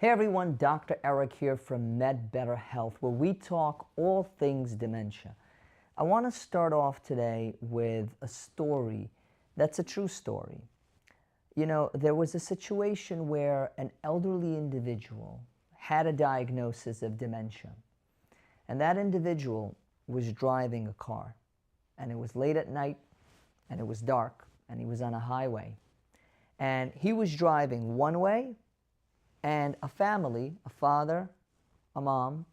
Hey everyone, Dr. Eric here from Med Better Health, where we talk all things dementia. I want to start off today with a story that's a true story. You know, there was a situation where an elderly individual had a diagnosis of dementia, and that individual was driving a car, and it was late at night, and it was dark, and he was on a highway, and he was driving one way, and a family, a father, a mom,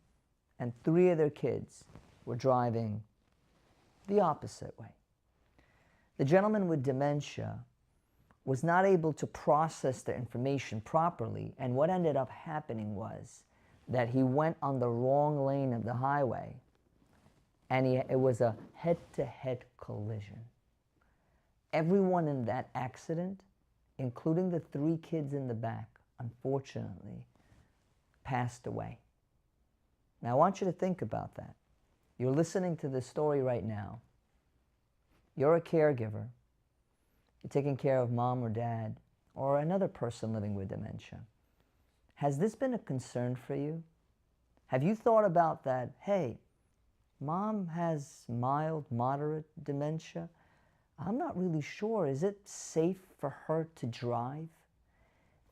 and 3 of their kids were driving the opposite way. The gentleman with dementia was not able to process the information properly, and what ended up happening was that he went on the wrong lane of the highway, and it was a head-to-head collision. Everyone in that accident, including the 3 kids in the back, unfortunately, passed away. Now, I want you to think about that. You're listening to this story right now. You're a caregiver. You're taking care of mom or dad or another person living with dementia. Has this been a concern for you? Have you thought about that? Hey, mom has mild, moderate dementia. I'm not really sure. Is it safe for her to drive?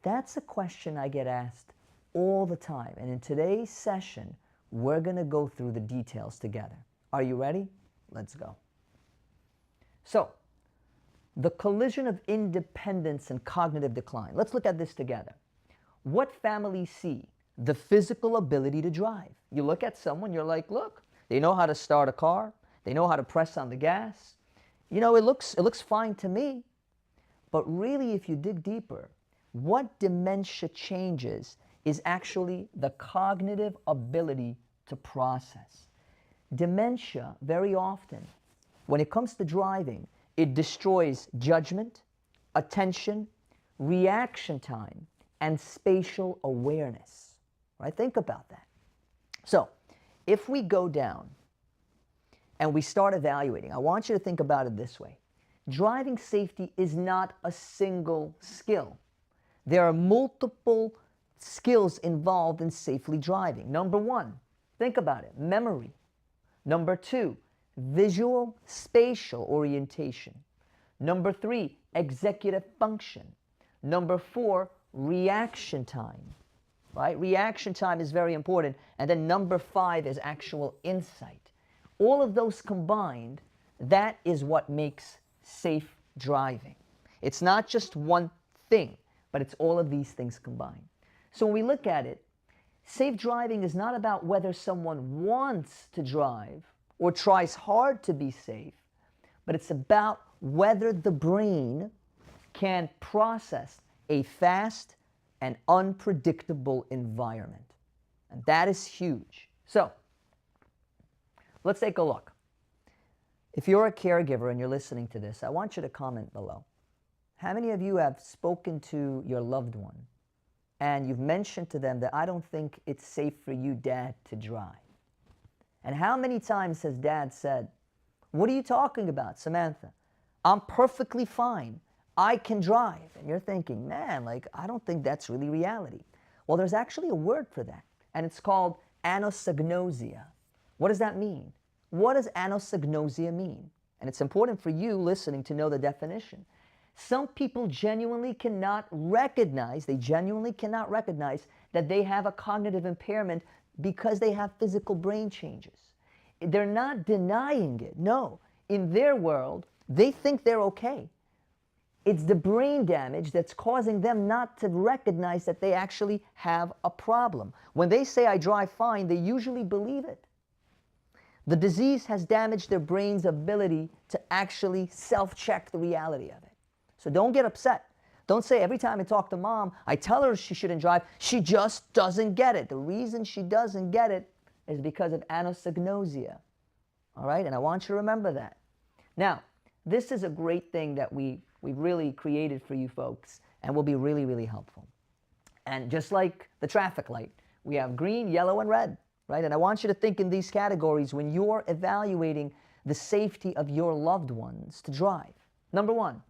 That's a question I get asked all the time. And in today's session, we're going to go through the details together. Are you ready? Let's go. So, the collision of independence and cognitive decline. Let's look at this together. What families see? The physical ability to drive. You look at someone, you're like, look, they know how to start a car. They know how to press on the gas. You know, it looks fine to me. But really, if you dig deeper, what dementia changes is actually the cognitive ability to process. Dementia, very often, when it comes to driving, it destroys judgment, attention, reaction time, and spatial awareness. Right? Think about that. So, if we go down and we start evaluating, I want you to think about it this way. Driving safety is not a single skill. There are multiple skills involved in safely driving. Number 1, think about it, memory. Number 2, visual spatial orientation. Number 3, executive function. Number 4, reaction time. Right? Reaction time is very important. And then number 5 is actual insight. All of those combined, that is what makes safe driving. It's not just one thing, but it's all of these things combined. So when we look at it, safe driving is not about whether someone wants to drive or tries hard to be safe, but it's about whether the brain can process a fast and unpredictable environment. And that is huge. So let's take a look. If you're a caregiver and you're listening to this, I want you to comment below. How many of you have spoken to your loved one and you've mentioned to them that I don't think it's safe for you, Dad, to drive? And how many times has Dad said, what are you talking about, Samantha? I'm perfectly fine. I can drive. And you're thinking, man, like, I don't think that's really reality. Well, there's actually a word for that, and it's called anosognosia. What does that mean? What does anosognosia mean? And it's important for you listening to know the definition. Some people genuinely cannot recognize that they have a cognitive impairment because they have physical brain changes. They're not denying it. No. In their world, they think they're okay. It's the brain damage that's causing them not to recognize that they actually have a problem. When they say, I drive fine, they usually believe it. The disease has damaged their brain's ability to actually self-check the reality of it. So don't get upset. Don't say every time I talk to mom, I tell her she shouldn't drive, she just doesn't get it. The reason she doesn't get it is because of anosognosia. All right? And I want you to remember that. Now, this is a great thing that we've really created for you folks and will be really, really helpful. And just like the traffic light, we have green, yellow, and red. Right? And I want you to think in these categories when you're evaluating the safety of your loved ones to drive. Number 1,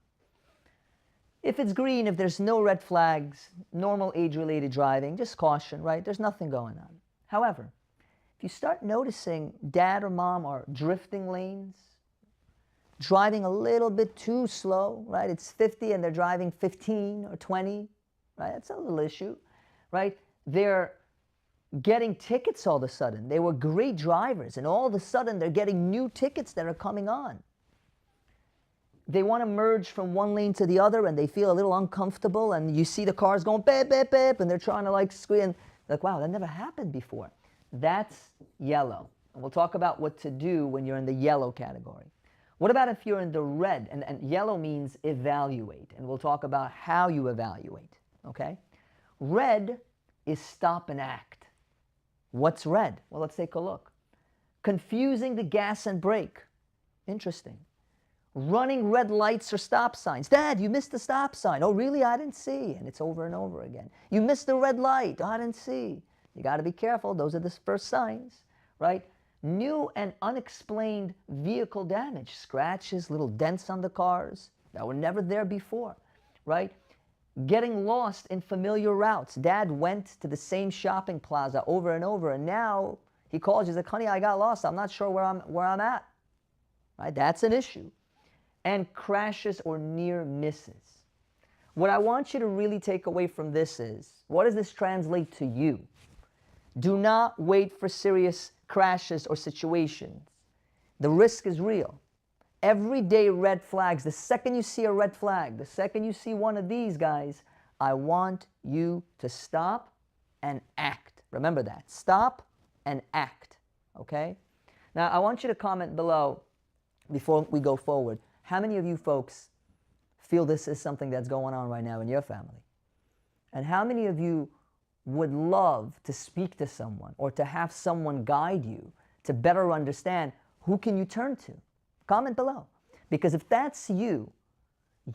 If it's green, if there's no red flags, normal age-related driving, just caution, right? There's nothing going on. However, if you start noticing dad or mom are drifting lanes, driving a little bit too slow, right? It's 50 and they're driving 15 or 20, right? That's a little issue, right? They're getting tickets all of a sudden. They were great drivers, and all of a sudden they're getting new tickets that are coming on. They want to merge from one lane to the other, and they feel a little uncomfortable, and you see the cars going beep, beep, beep, and they're trying to like squeeze, and like, wow, that never happened before. That's yellow. And we'll talk about what to do when you're in the yellow category. What about if you're in the red? And yellow means evaluate, and we'll talk about how you evaluate, okay? Red is stop and act. What's red? Well, let's take a look. Confusing the gas and brake. Interesting. Running red lights or stop signs. Dad, you missed the stop sign. Oh, really? I didn't see. And it's over and over again. You missed the red light. Oh, I didn't see. You got to be careful. Those are the first signs, right? New and unexplained vehicle damage. Scratches, little dents on the cars that were never there before, right? Getting lost in familiar routes. Dad went to the same shopping plaza over and over, and now he calls you, he's like, honey, I got lost. I'm not sure where I'm at. Right? That's an issue. And crashes or near misses. What I want you to really take away from this is, what does this translate to you? Do not wait for serious crashes or situations. The risk is real. Everyday red flags. The second you see a red flag, the second you see one of these guys, I want you to stop and act. Remember that. Stop and act. Okay? Now, I want you to comment below before we go forward. How many of you folks feel this is something that's going on right now in your family? And how many of you would love to speak to someone or to have someone guide you to better understand who can you turn to? Comment below. Because if that's you,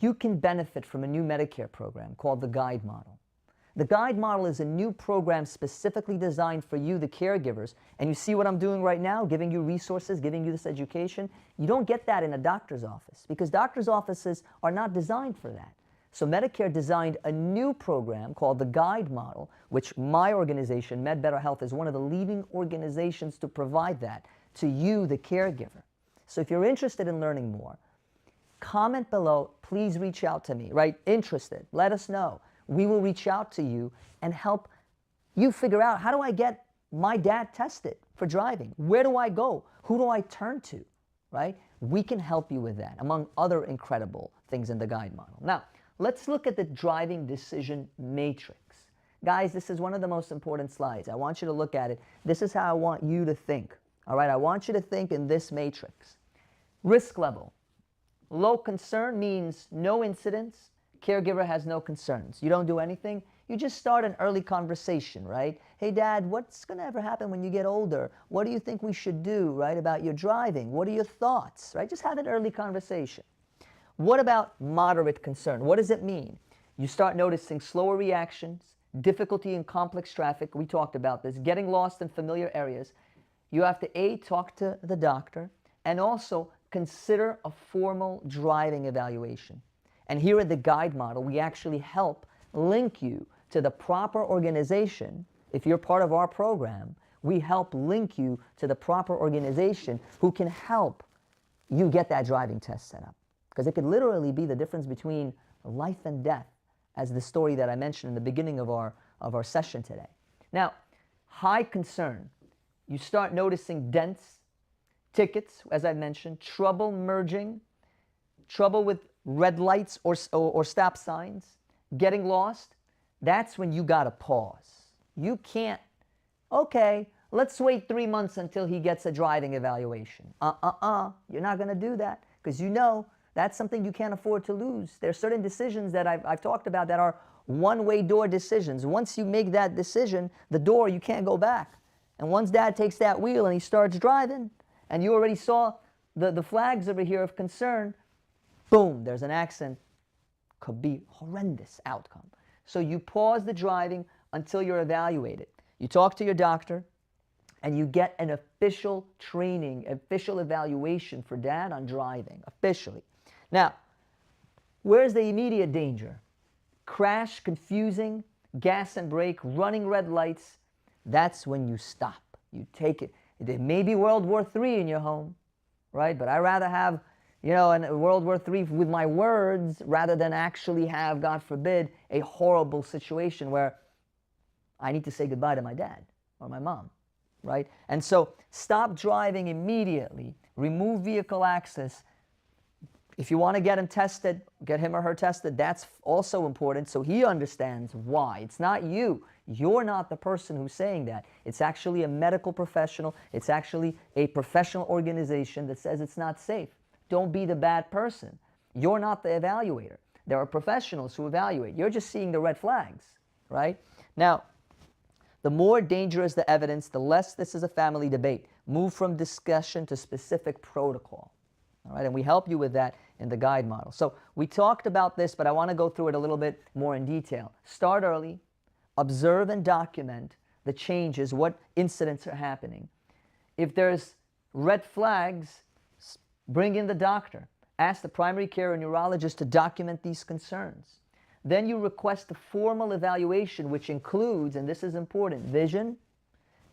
you can benefit from a new Medicare program called the Guide Model. The Guide Model is a new program specifically designed for you, the caregivers. And you see what I'm doing right now, giving you resources, giving you this education. You don't get that in a doctor's office because doctor's offices are not designed for that. So Medicare designed a new program called the Guide Model, which my organization, Med Better Health, is one of the leading organizations to provide that to you, the caregiver. So if you're interested in learning more, comment below. Please reach out to me, right? Interested. Let us know. We will reach out to you and help you figure out, how do I get my dad tested for driving? Where do I go? Who do I turn to, right? We can help you with that, among other incredible things in the Guide Model. Now, let's look at the driving decision matrix. Guys, this is one of the most important slides. I want you to look at it. This is how I want you to think, all right? I want you to think in this matrix. Risk level. Low concern means no incidents. Caregiver has no concerns. You don't do anything. You just start an early conversation, right? Hey, Dad, what's going to ever happen when you get older? What do you think we should do, right, about your driving? What are your thoughts, right? Just have an early conversation. What about moderate concern? What does it mean? You start noticing slower reactions, difficulty in complex traffic. We talked about this. Getting lost in familiar areas. You have to, A, talk to the doctor, and also consider a formal driving evaluation. And here at the Guide Model, we actually help link you to the proper organization. If you're part of our program, we help link you to the proper organization who can help you get that driving test set up. Because it could literally be the difference between life and death, as the story that I mentioned in the beginning of our session today. Now, high concern. You start noticing dents, tickets, as I mentioned, trouble merging, trouble with red lights or stop signs, getting lost. That's when you got to pause. You can't, okay, let's wait 3 months until he gets a driving evaluation. You're not going to do that because you know that's something you can't afford to lose. There are certain decisions that I've talked about that are one-way door decisions. Once you make that decision, the door, you can't go back. And once Dad takes that wheel and he starts driving, and you already saw the flags over here of concern, boom, there's an accident. Could be horrendous outcome. So you pause the driving until you're evaluated. You talk to your doctor, and you get an official training, official evaluation for Dad on driving, officially. Now, Where's the immediate danger? Crash, confusing, gas and brake, running red lights. That's when you stop. You take it. There may be World War III in your home, right? But I'd rather have, a World War III with my words rather than actually have, God forbid, a horrible situation where I need to say goodbye to my dad or my mom, right? And so stop driving immediately. Remove vehicle access. If you want to get him tested, get him or her tested, that's also important so he understands why. It's not you. You're not the person who's saying that. It's actually a medical professional. It's actually a professional organization that says it's not safe. Don't be the bad person. You're not the evaluator. There are professionals who evaluate. You're just seeing the red flags, right? Now, the more dangerous the evidence, the less this is a family debate. Move from discussion to specific protocol. All right, and we help you with that in the guide model. So we talked about this, but I want to go through it a little bit more in detail. Start early, observe and document the changes, what incidents are happening. If there's red flags, bring in the doctor. Ask the primary care or neurologist to document these concerns. Then you request a formal evaluation, which includes, and this is important, vision,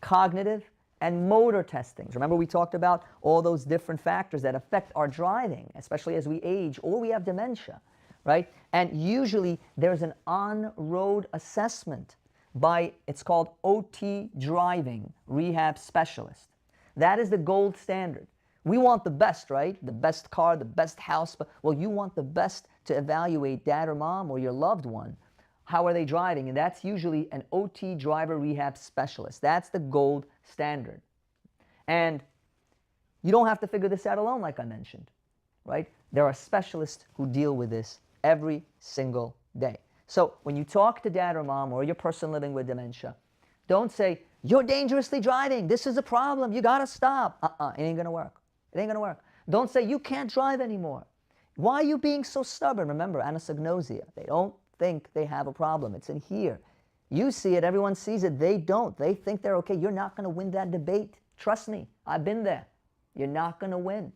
cognitive, and motor testings. Remember we talked about all those different factors that affect our driving, especially as we age or we have dementia, right? And usually there's an on-road assessment by, it's called OT driving rehab specialist. That is the gold standard. We want the best, right? The best car, the best house. Well, you want the best to evaluate dad or mom or your loved one. How are they driving? And that's usually an OT driver rehab specialist. That's the gold standard. And you don't have to figure this out alone, like I mentioned, right? There are specialists who deal with this every single day. So when you talk to dad or mom or your person living with dementia, don't say, you're dangerously driving. This is a problem. You got to stop. It ain't going to work. It ain't going to work. Don't say, you can't drive anymore. Why are you being so stubborn? Remember, anosognosia. They don't think they have a problem. It's in here. You see it, everyone sees it. They don't. They think they're okay. You're not going to win that debate. Trust me, I've been there. You're not going to win.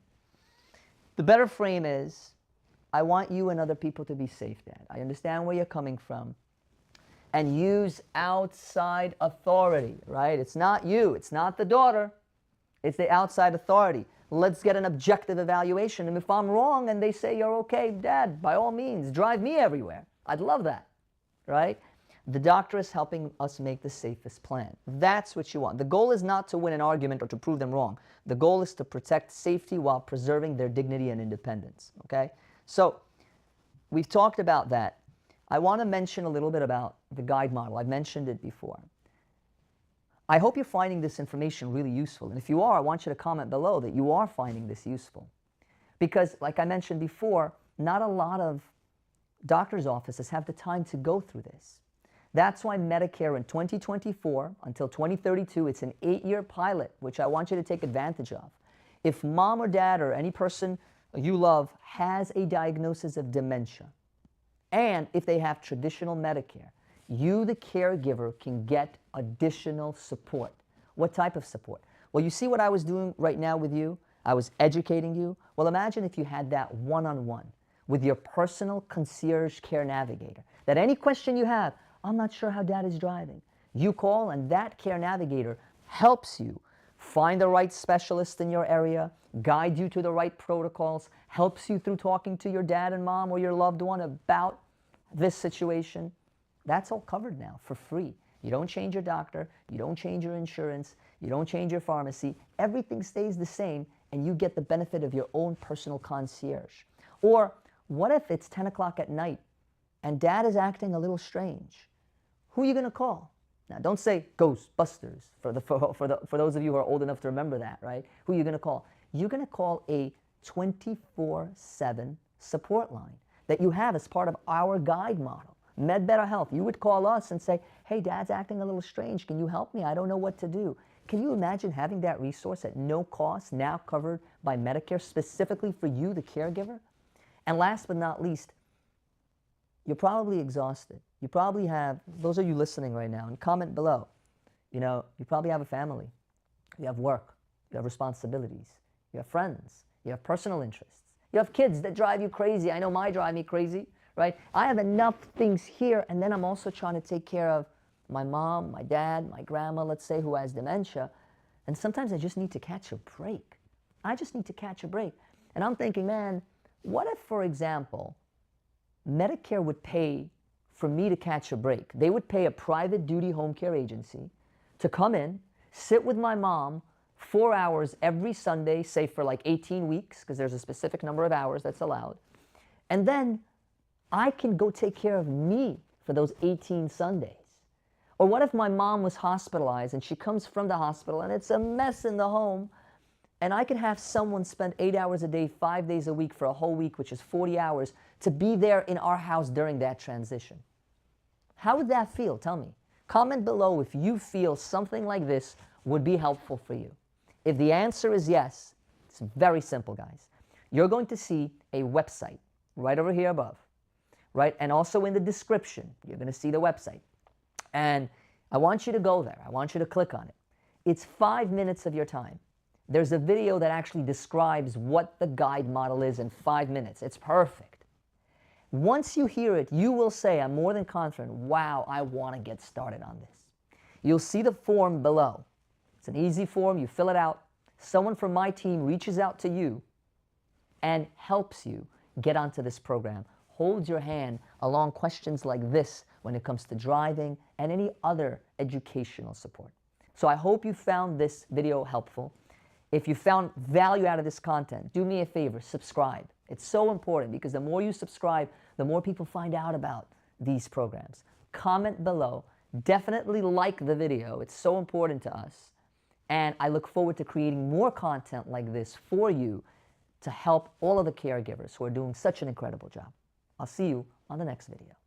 The better frame is, I want you and other people to be safe, Dad. I understand where you're coming from. And use outside authority, right? It's not you. It's not the daughter. It's the outside authority. Let's get an objective evaluation. And if I'm wrong and they say you're okay, Dad, by all means, drive me everywhere. I'd love that, right? The doctor is helping us make the safest plan. That's what you want. The goal is not to win an argument or to prove them wrong. The goal is to protect safety while preserving their dignity and independence, okay? So we've talked about that. I want to mention a little bit about the guide model. I've mentioned it before. I hope you're finding this information really useful. And if you are, I want you to comment below that you are finding this useful. Because, like I mentioned before, not a lot of doctors' offices have the time to go through this. That's why Medicare in 2024 until 2032, it's an 8-year pilot, which I want you to take advantage of. If mom or dad or any person you love has a diagnosis of dementia, and if they have traditional Medicare, you, the caregiver, can get additional support. What type of support? Well, you see what I was doing right now with you? I was educating you. Well, imagine if you had that one-on-one with your personal concierge care navigator, that any question you have, I'm not sure how dad is driving. You call and that care navigator helps you find the right specialist in your area, guide you to the right protocols, helps you through talking to your dad and mom or your loved one about this situation. That's all covered now for free. You don't change your doctor, you don't change your insurance, you don't change your pharmacy. Everything stays the same and you get the benefit of your own personal concierge. Or what if it's 10 o'clock at night and dad is acting a little strange? Who are you going to call? Now, don't say Ghostbusters for those of you who are old enough to remember that, right? Who are you going to call? You're going to call a 24/7 support line that you have as part of our guide model, Med Better Health. You would call us and say, hey, dad's acting a little strange. Can you help me? I don't know what to do. Can you imagine having that resource at no cost, now covered by Medicare, specifically for you, the caregiver? And last but not least, you're probably exhausted. You probably have, those of you listening right now, and comment below, you probably have a family. You have work. You have responsibilities. You have friends. You have personal interests. You have kids that drive you crazy. I know mine drive me crazy, right? I have enough things here, and then I'm also trying to take care of my mom, my dad, my grandma, let's say, who has dementia. And sometimes I just need to catch a break. I just need to catch a break. And I'm thinking, man, what if, for example, Medicare would pay for me to catch a break? They would pay a private duty home care agency to come in, sit with my mom 4 hours every Sunday, say for like 18 weeks, because there's a specific number of hours that's allowed. And then I can go take care of me for those 18 Sundays. Or what if my mom was hospitalized and she comes from the hospital and it's a mess in the home, and I can have someone spend 8 hours a day, 5 days a week for a whole week, which is 40 hours, to be there in our house during that transition. How would that feel? Tell me. Comment below if you feel something like this would be helpful for you. If the answer is yes, it's very simple, guys. You're going to see a website right over here above, right? And also in the description, you're going to see the website. And I want you to go there. I want you to click on it. It's 5 minutes of your time. There's a video that actually describes what the guide model is in 5 minutes. It's perfect. Once you hear it, you will say, I'm more than confident, wow, I want to get started on this. You'll see the form below. It's an easy form. You fill it out. Someone from my team reaches out to you and helps you get onto this program, holds your hand along questions like this when it comes to driving and any other educational support. So I hope you found this video helpful. If you found value out of this content, do me a favor, subscribe. It's so important because the more you subscribe, the more people find out about these programs. Comment below. Definitely like the video. It's so important to us. And I look forward to creating more content like this for you to help all of the caregivers who are doing such an incredible job. I'll see you on the next video.